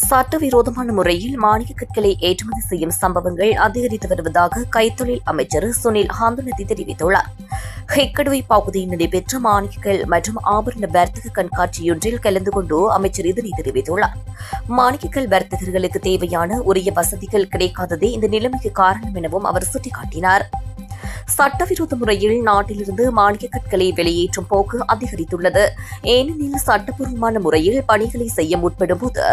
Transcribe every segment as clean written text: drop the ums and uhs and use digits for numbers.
சட்டவிரோதமான முறையில் மானிய கற்களை ஏற்றுமதி செய்யும் சம்பவங்கள் அதிகரித்து வருவதாக கைத்தொழில் அமைச்சர் சுனில் ஹந்துனதி தெரிவித்துள்ளார். ஹெக்கடுவை பகுதியில் நடைபெற்ற மானியங்கள் மற்றும் ஆபரண வர்த்தக கண்காட்சியொன்றில் கலந்து கொண்டு அமைச்சர் இதனை தெரிவித்துள்ளார். மானியங்கள் வர்த்தகர்களுக்கு தேவையான உரிய வசதிகள் கிடைக்காததே இந்த நிலைமைக்கு காரணம் எனவும் அவர் சுட்டிக்காட்டினார். சட்டவிரோத முறையில் நாட்டிலிருந்து மானிய கற்களை வெளியேற்றும் போக்கு அதிகரித்துள்ளது. ஏனெனில் சட்டப்பூர்வமான முறையில் பணிகளை செய்ய முற்படும்போது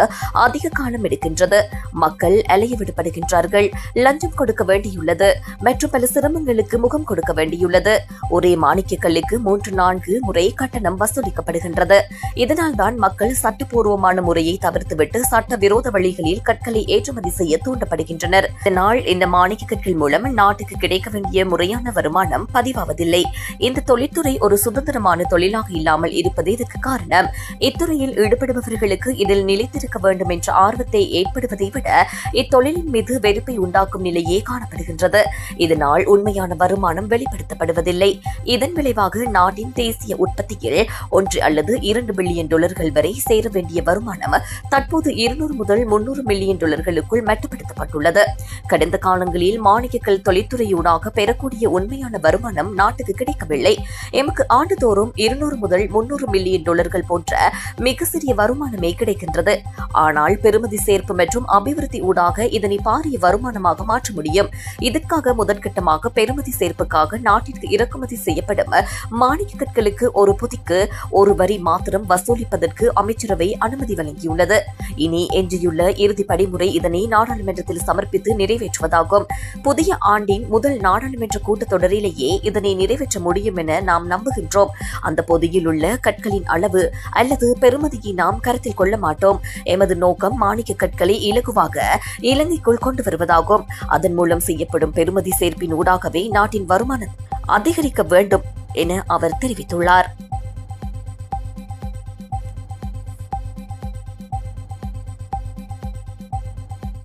அதிக காலம் எடுக்கின்றது. மக்கள் அலைய விடப்படுகின்றார்கள், லஞ்சம் கொடுக்க வேண்டியுள்ளது மற்றும் பல சிரமங்களுக்கு முகம் கொடுக்க வேண்டியுள்ளது. ஒரே மாணிக்க கல்லுக்கு 3-4 முறை கட்டணம் வசூலிக்கப்படுகின்றது. இதனால்தான் மக்கள் சட்டப்பூர்வமான முறையை தவிர்த்துவிட்டு சட்டவிரோத வழிகளில் கற்களை ஏற்றுமதி செய்ய தூண்டப்படுகின்றனர். இதனால் இந்த மாணிக்க கற்கள் மூலம் நாட்டுக்கு கிடைக்க வேண்டிய முறையான வருமானம் பதிவாவதில்லை. இந்த தொழில்துறை ஒரு சுதந்திரமான தொழிலாக இல்லாமல் இருப்பது இதற்கு காரணம். இத்துறையில் ஈடுபடுபவர்களுக்கு இதில் நிலைத்திருக்க வேண்டும் என்ற ஆர்வத்தை ஏற்படுவதை விட இத்தொழிலின் மீது வெறுப்பை உண்டாக்கும் நிலையே காணப்படுகின்றது. இதனால் உண்மையான வருமானம் வெளிப்படுத்தப்படுவதில்லை. இதன் விளைவாக நாட்டின் தேசிய உற்பத்தியில் 1 அல்லது 2 பில்லியன் டாலர்கள் வரை சேர வேண்டிய வருமானம் தற்போது 200 முதல் 300 மில்லியன் டாலர்களுக்குள் மட்டுப்படுத்தப்பட்டுள்ளது. கடந்த காலங்களில் மானியக்கல் தொழில்துறையூடாக பெறக்கூடிய உண்மையான வருமானம் நாட்டுக்கு கிடைக்கவில்லை. எமக்கு ஆண்டுதோறும் 200 முதல் 300 மில்லியன் டாலர்கள் போன்ற மிக சிறிய வருமானமே கிடைக்கின்றது. ஆனால் பெறுமதி சேர்ப்பு மற்றும் அபிவிருத்தி ஊடாக இதனை பாரிய வருமானமாக மாற்ற முடியும். இதற்காக முதற்கட்டமாக பெறுமதி சேர்ப்புக்காக நாட்டிற்கு இறக்குமதி செய்யப்படும் மானிய கற்களுக்கு ஒரு பொதிக்கு 1 வரி மாத்திரம் வசூலிப்பதற்கு அமைச்சரவை அனுமதி வழங்கியுள்ளது. இனி எஞ்சியுள்ள இறுதி படிமுறை இதனை நாடாளுமன்றத்தில் சமர்ப்பித்து நிறைவேற்றுவதாகும். புதிய ஆண்டின் முதல் நாடாளுமன்ற கூட்டத்தொடரிலேயே இதனை நிறைவேற்ற முடியும் என நாம் நம்புகின்றோம். அந்த பொதியில் உள்ள கற்களின் அளவு அல்லது பெறுமதியை நாம் கருத்தில் கொள்ள மாட்டோம். எமது நோக்கம் மாணிக்க கற்களை இலகுவாக இலங்கைக்குள் கொண்டு வருவதாகும். அதன் மூலம் செய்யப்படும் பெறுமதி சேர்ப்பின் ஊடாகவே நாட்டின் வருமானம் அதிகரிக்க வேண்டும் என அவர் தெரிவித்துள்ளார்.